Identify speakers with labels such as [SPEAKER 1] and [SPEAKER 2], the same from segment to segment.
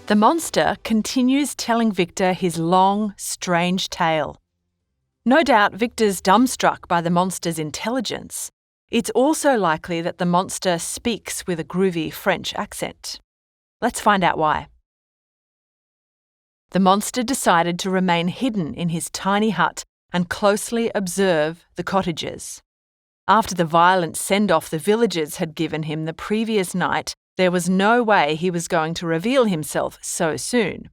[SPEAKER 1] The monster continues telling Victor his long, strange tale. No doubt Victor's dumbstruck by the monster's intelligence. It's also likely that the monster speaks with a groovy French accent. Let's find out why. The monster decided to remain hidden in his tiny hut and closely observe the cottagers. After the violent send-off the villagers had given him the previous night, there was no way he was going to reveal himself so soon.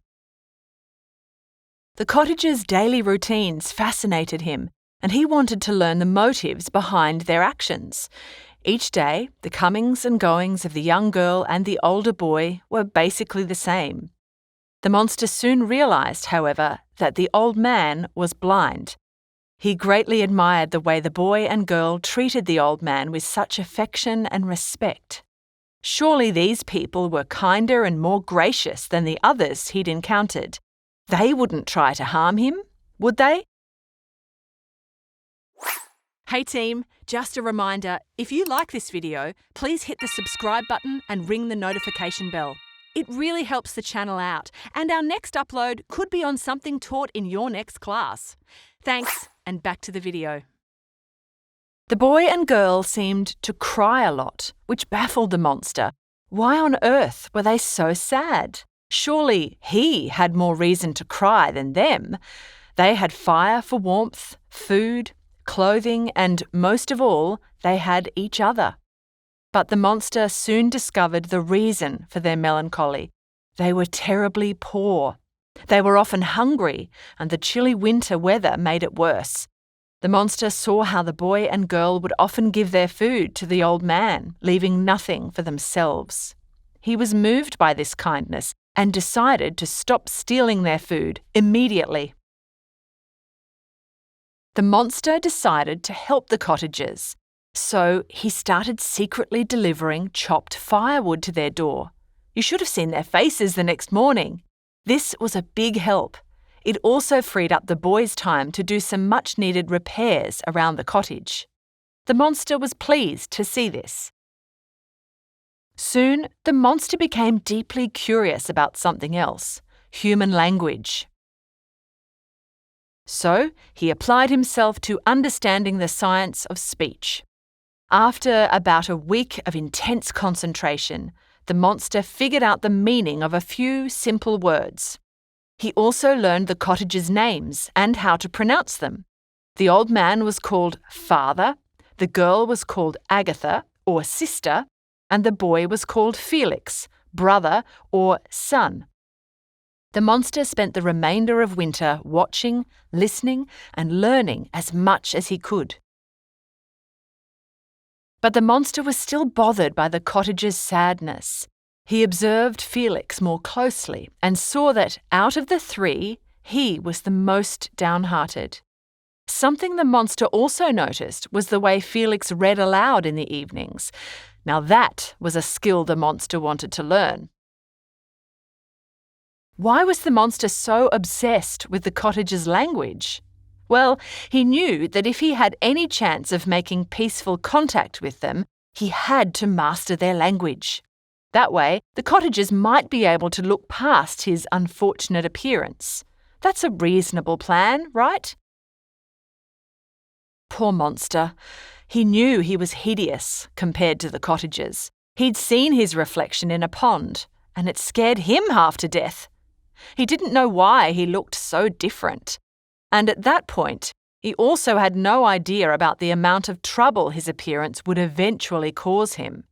[SPEAKER 1] The cottagers' daily routines fascinated him, and he wanted to learn the motives behind their actions. Each day, the comings and goings of the young girl and the older boy were basically the same. The monster soon realised, however, that the old man was blind. He greatly admired the way the boy and girl treated the old man with such affection and respect. Surely these people were kinder and more gracious than the others he'd encountered. They wouldn't try to harm him, would they? Hey team, just a reminder, if you like this video, please hit the subscribe button and ring the notification bell. It really helps the channel out, and our next upload could be on something taught in your next class. Thanks, and back to the video. The boy and girl seemed to cry a lot, which baffled the monster. Why on earth were they so sad? Surely he had more reason to cry than them. They had fire for warmth, food, clothing, and most of all, they had each other. But the monster soon discovered the reason for their melancholy. They were terribly poor. They were often hungry, and the chilly winter weather made it worse. The monster saw how the boy and girl would often give their food to the old man, leaving nothing for themselves. He was moved by this kindness and decided to stop stealing their food immediately. The monster decided to help the cottagers, so he started secretly delivering chopped firewood to their door. You should have seen their faces the next morning. This was a big help. It also freed up the boy's time to do some much-needed repairs around the cottage. The monster was pleased to see this. Soon, the monster became deeply curious about something else: human language. So, he applied himself to understanding the science of speech. After about a week of intense concentration, the monster figured out the meaning of a few simple words. He also learned the cottagers' names and how to pronounce them. The old man was called Father, the girl was called Agatha, or Sister, and the boy was called Felix, Brother, or Son. The monster spent the remainder of winter watching, listening, and learning as much as he could. But the monster was still bothered by the cottagers' sadness. He observed Felix more closely and saw that, out of the three, he was the most downhearted. Something the monster also noticed was the way Felix read aloud in the evenings. Now that was a skill the monster wanted to learn. Why was the monster so obsessed with the cottagers' language? Well, he knew that if he had any chance of making peaceful contact with them, he had to master their language. That way, the cottagers might be able to look past his unfortunate appearance. That's a reasonable plan, right? Poor monster. He knew he was hideous compared to the cottagers. He'd seen his reflection in a pond, and it scared him half to death. He didn't know why he looked so different. And at that point, he also had no idea about the amount of trouble his appearance would eventually cause him.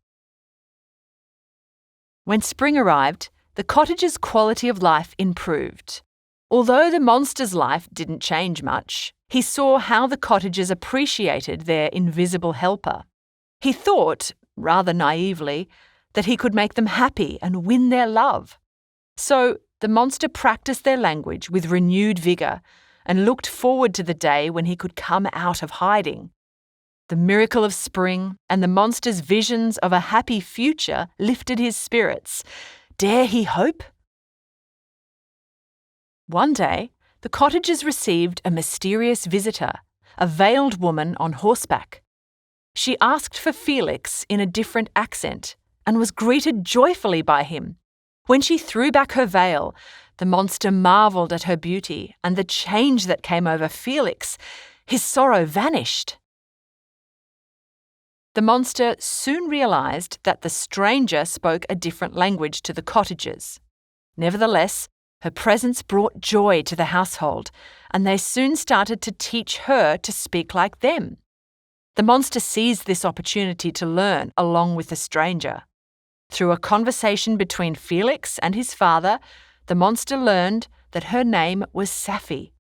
[SPEAKER 1] When spring arrived, the cottagers' quality of life improved. Although the monster's life didn't change much, he saw how the cottagers appreciated their invisible helper. He thought, rather naively, that he could make them happy and win their love. So the monster practiced their language with renewed vigour and looked forward to the day when he could come out of hiding. The miracle of spring and the monster's visions of a happy future lifted his spirits. Dare he hope? One day, the cottagers received a mysterious visitor, a veiled woman on horseback. She asked for Felix in a different accent and was greeted joyfully by him. When she threw back her veil, the monster marvelled at her beauty and the change that came over Felix. His sorrow vanished. The monster soon realised that the stranger spoke a different language to the cottagers. Nevertheless, her presence brought joy to the household, and they soon started to teach her to speak like them. The monster seized this opportunity to learn along with the stranger. Through a conversation between Felix and his father, the monster learned that her name was Safie.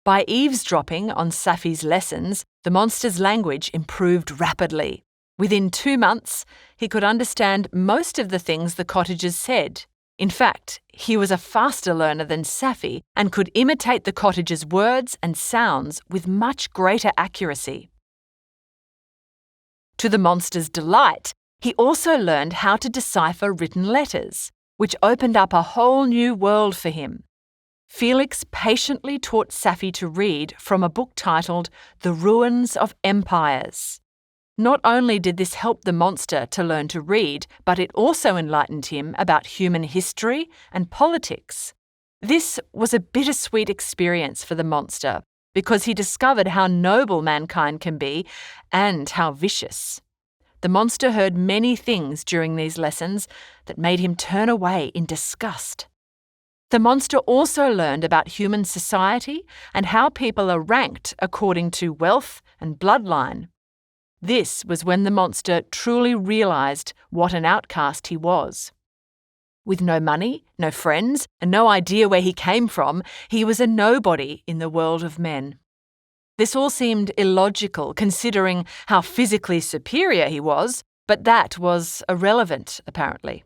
[SPEAKER 1] By eavesdropping on Safie's lessons, the monster's language improved rapidly. Within 2 months, he could understand most of the things the cottagers said. In fact, he was a faster learner than Safie and could imitate the cottagers' words and sounds with much greater accuracy. To the monster's delight, he also learned how to decipher written letters, which opened up a whole new world for him. Felix patiently taught Safie to read from a book titled The Ruins of Empires. Not only did this help the monster to learn to read, but it also enlightened him about human history and politics. This was a bittersweet experience for the monster because he discovered how noble mankind can be and how vicious. The monster heard many things during these lessons that made him turn away in disgust. The monster also learned about human society and how people are ranked according to wealth and bloodline. This was when the monster truly realised what an outcast he was. With no money, no friends, and no idea where he came from, he was a nobody in the world of men. This all seemed illogical considering how physically superior he was, but that was irrelevant, apparently.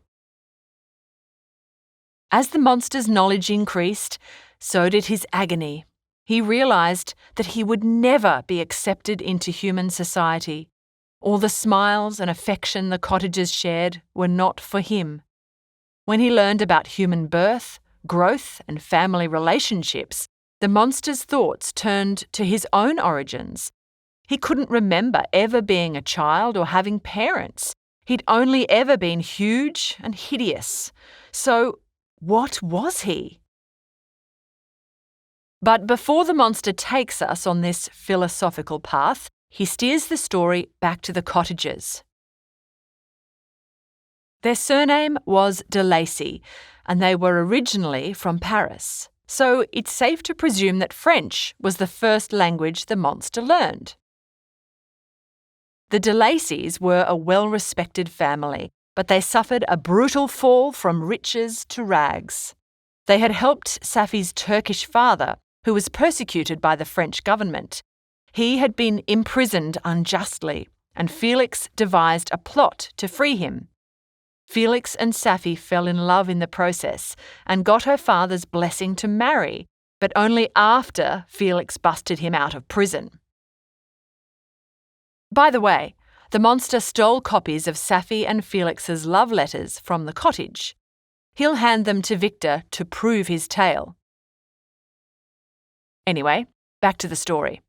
[SPEAKER 1] As the monster's knowledge increased, so did his agony. He realised that he would never be accepted into human society. All the smiles and affection the cottagers shared were not for him. When he learned about human birth, growth, and family relationships, the monster's thoughts turned to his own origins. He couldn't remember ever being a child or having parents. He'd only ever been huge and hideous. So, what was he? But before the monster takes us on this philosophical path, he steers the story back to the cottagers. Their surname was de Lacy, and they were originally from Paris, so it's safe to presume that French was the first language the monster learned. The de Lacys were a well-respected family, but they suffered a brutal fall from riches to rags. They had helped Safie's Turkish father, who was persecuted by the French government. He had been imprisoned unjustly, and Felix devised a plot to free him. Felix and Safie fell in love in the process and got her father's blessing to marry, but only after Felix busted him out of prison. By the way, the monster stole copies of Safie and Felix's love letters from the cottage. He'll hand them to Victor to prove his tale. Anyway, back to the story.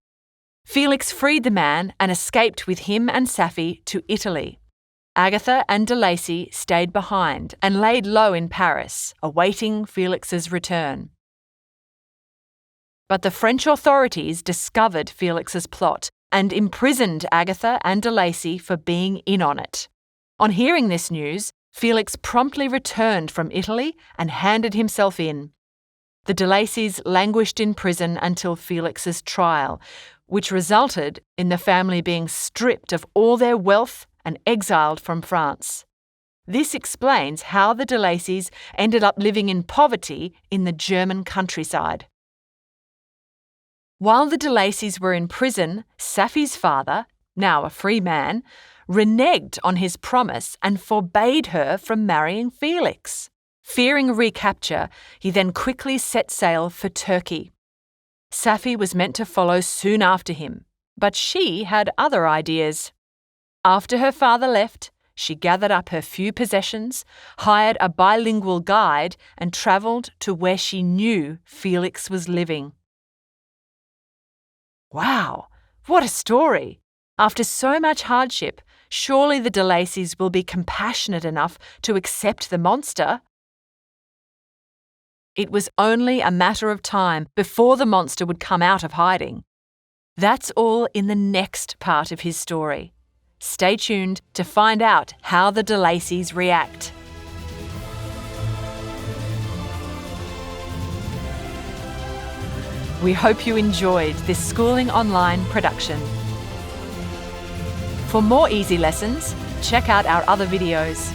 [SPEAKER 1] Felix freed the man and escaped with him and Safie to Italy. Agatha and de Lacy stayed behind and laid low in Paris, awaiting Felix's return. But the French authorities discovered Felix's plot and imprisoned Agatha and de Lacy for being in on it. On hearing this news, Felix promptly returned from Italy and handed himself in. The de Lacys languished in prison until Felix's trial, which resulted in the family being stripped of all their wealth and exiled from France. This explains how the de Lacys ended up living in poverty in the German countryside. While the de Lacys were in prison, Safie's father, now a free man, reneged on his promise and forbade her from marrying Felix. Fearing recapture, he then quickly set sail for Turkey. Safie was meant to follow soon after him, but she had other ideas. After her father left, she gathered up her few possessions, hired a bilingual guide, and travelled to where she knew Felix was living. Wow, what a story! After so much hardship, surely the de Lacys will be compassionate enough to accept the monster. It was only a matter of time before the monster would come out of hiding. That's all in the next part of his story. Stay tuned to find out how the de Lacys react. We hope you enjoyed this Schooling Online production. For more easy lessons, check out our other videos.